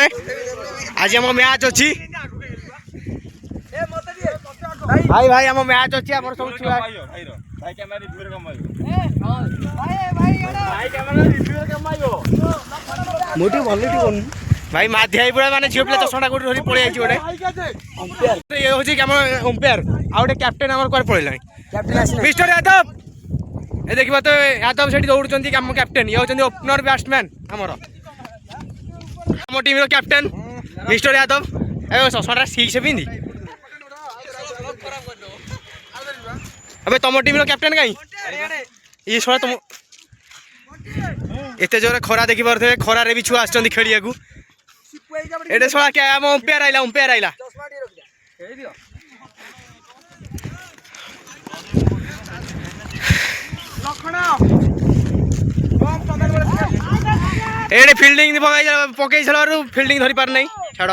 आज आम मैच अच्छी भाई भाई आम मैच अच्छी आम सब छुआ मोटी भल भाई माध्याई पुरा माने झियो पिला चषणा कोठी धरि पळै आइछि गोटे अंपायर ये होछि कि हम अंपायर आ गोटे कैप्टन हमर कोर पळैलानी कैप्टन मिस्टर यादव ए देखिबा तो यादव सेठी दौड़ुचंती हम कैप्टन ये होचंती ओपनर बैट्समैन हमर हम टीम रो कैप्टन मिस्टर यादव ए चषणा ठीक से पिंदी अबे तुम टीम रो कैप्टन काई ये छोरा तुम एते जोरे खरा देखि परथे खरा रे भी छुआ आछंती खेलिया को एटे छोरा क्या हम अंपायर आइला एटे फील्डिंग पकई छलारु फील्डिंग धरि पार नै छाड़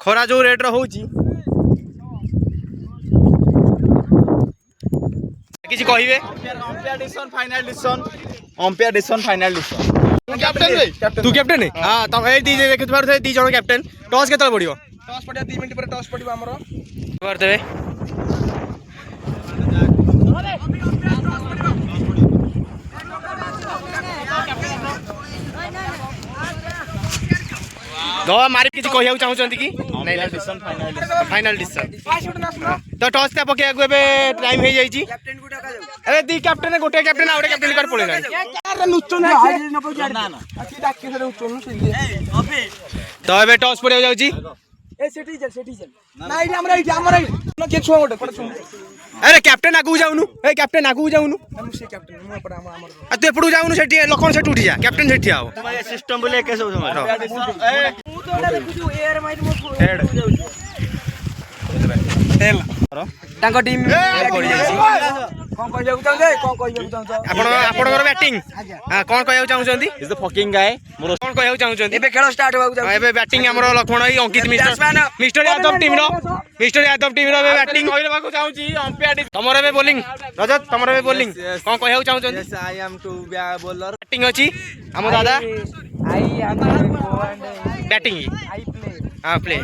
खरा जो रेट रो होउची किछि कहिबे umpire decision final decision captain रे तू कैप्टन है हां त ए दी देखि पार थे दी जण कैप्टन टॉस केतल पडियो टॉस पडिया 3 मिनिट पर टॉस पडिबो हमरो पार देबे दो मारी किछि कहिया चाहउचंती कि फाइनल डिसीजन तो टॉस का पके एबे टाइम हे जाई छी कैप्टन को डाका जाऊ अरे दी कैप्टन गोटे कैप्टन आउटे कैप्टन कर पळे यार नुचो ना ना अच्छी डाके से नुचो न तो एबे टॉस पड़े जाऊ छी ए सेठी चल ना इडी हमरा न के छुआ गोटे पड़ सुन अरे कैप्टन आगु जाउनु ए कैप्टन आगु जाउनु हम से कैप्टन हम पड़ हमर आ तू एपडू जाउनु सेठी लखन सेठी उठी जा कैप्टन सेठी आओ भाई सिस्टम बोले के सब ए तू तो एडा देखु एयर माइट मो हेड तेल तांको टीम पड़ी जाई कोन कहिया चाहछे आपनकर बैटिंग हां कोन कहिया चाहछंती इज द फकिंग गाय मोर कोन कहिया चाहछंती एबे खेल स्टार्ट होबा चाहछे एबे बैटिंग हमरो लखन ई अंकित मिस्टर यादव टीम रो बैटिंग कहिबा को चाहूची अंपायर तमरे बे बॉलिंग रजत तमरे बे बॉलिंग कोन कहिया चाहछंती yes I am to bowler batting अछि हम दादा I am batting I play हां प्ले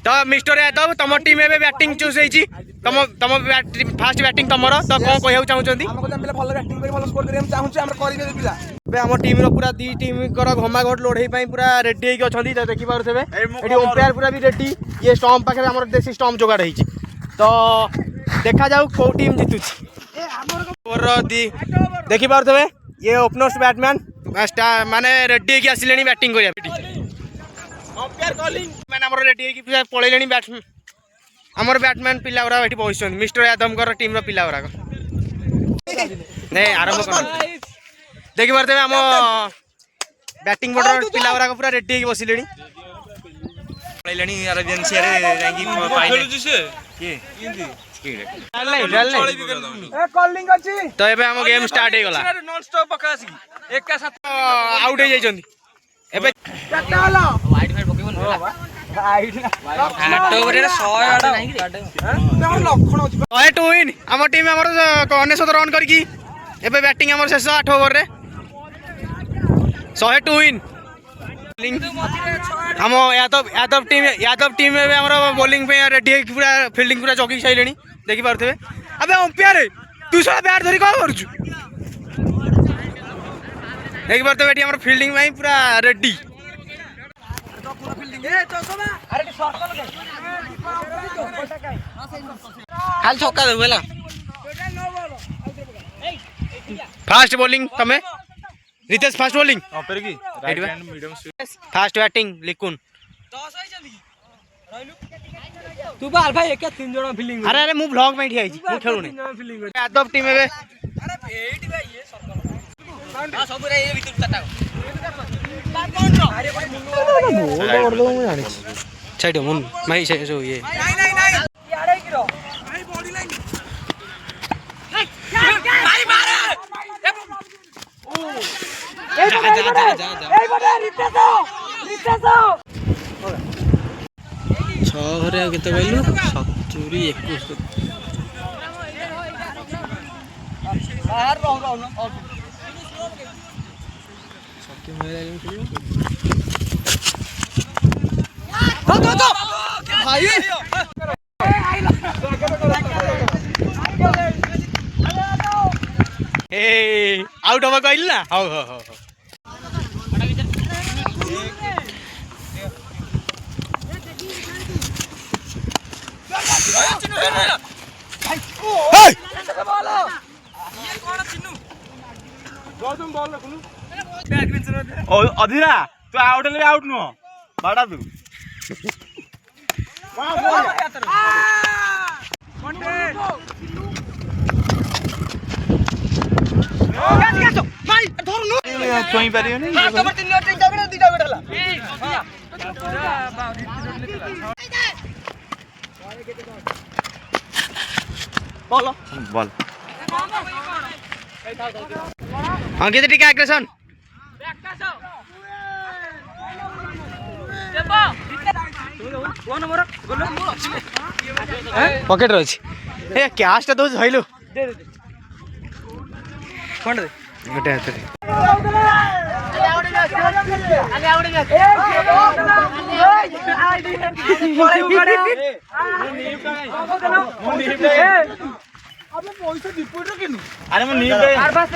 तो मिस्टर यादव तम टीम एबे बैटिंग चूज हेची तम फास्ट बैटिंग तमरो तो कोन कहिया चाहछंती हमको हम भलो बैटिंग करी भलो स्कोर करी हम चाहूची हम करी दे पिला बे हम टीम रो पूरा दी टीम कर घमाघट लोढई पई पूरा रेडी हेकी अछंती त देखि पारथबे एडी अंपायर पूरा भी रेडी ये स्टंप पाखे हमर देसी स्टंप जोगाड़ हेची तो देखा जाऊ को टीम जीतुची ए हमर दी देखि पारथबे ये ओपनर्स बैट्समैन माने रेडी हेकी आसिलेनी बैटिंग करिया अंपायर कॉलिंग मैंने हमर रेडी हेकी पळेलेनी बैट्समैन हमर बैट्समैन पिला उरा एठी बहिसन मिस्टर यादव कर टीम रो पिला उरा नहीं आरंभ कर देखि परते हम बैटिंग बॉर्डर पिला उरा पूरा रेडी हेकी बसिलेनी पळेलेनी अरेबियन शेयर जाई फाइनल के ए कॉलिंग अछि तो एबे हम गेम स्टार्ट हे गला नॉन स्टॉप पकासी एक का साथ आउट हे जाइछन एबे कटा हला वाइड फाइड पकेबन वाइड अक्टोबर रे 100 आडा हम लखन अछि 102 विन हम टीम हमर 19 रन करकी एबे बैटिंग हमर शेष 8 ओवर रे 102 विन हम यादव टीम में हमर बॉलिंग पे रेडी है पूरा फील्डिंग पूरा जॉगिंग साइलेनी देखि पारथबे अबे अंपायर तू साला बैट धरि का करछु देखि पारथबे एटी हमर फील्डिंग में पूरा रेडी अरे सर्कल खाली छक्का दे बेला फास्ट बॉलिंग तमे रितेश फास्ट बॉलिंग अंपायर की right hand medium fast batting लिकुन 10 आइछंती तू बाल भाई एक 3 जण फील्डिंग अरे मु ब्लॉग में ठिया छी मु खेलु नै यादव टीम एबे अरे एटी भाई ये सर्कल हां सब रे ए भीतर चटा अरे भाई मुंडो ओड़ दो मैं जानि साइड मुन मैं से जो ये नहीं यारे की रो भाई बॉडी लाइन भाई मारे ए बड़ा रितेश छहरे केते कहलु 70 21 बाहर रहो न सके मेरे खेलियो ଭାଇ ଆଉଟ୍ ହବ କହିଲି ନା ହଉ ହଉ ହଉ ଅଧୀରା ତୁ ଆଉଟ୍ ହେଲେ ଆଉଟ୍ ନୁହଁ ବାଡା ତୁ ଛୁଇଁ ପାରିବନି ବଲ ଅଙ୍କିତ ଟିକେ ଆଗ୍ରେସନ୍ ପକେଟରେ ଅଛି ଏ କ୍ୟାସ୍ ଟା ଦଉଛି ଧଇଲୁ ଗୋଟେ ହାତରେ ଆରେ ମୁଁ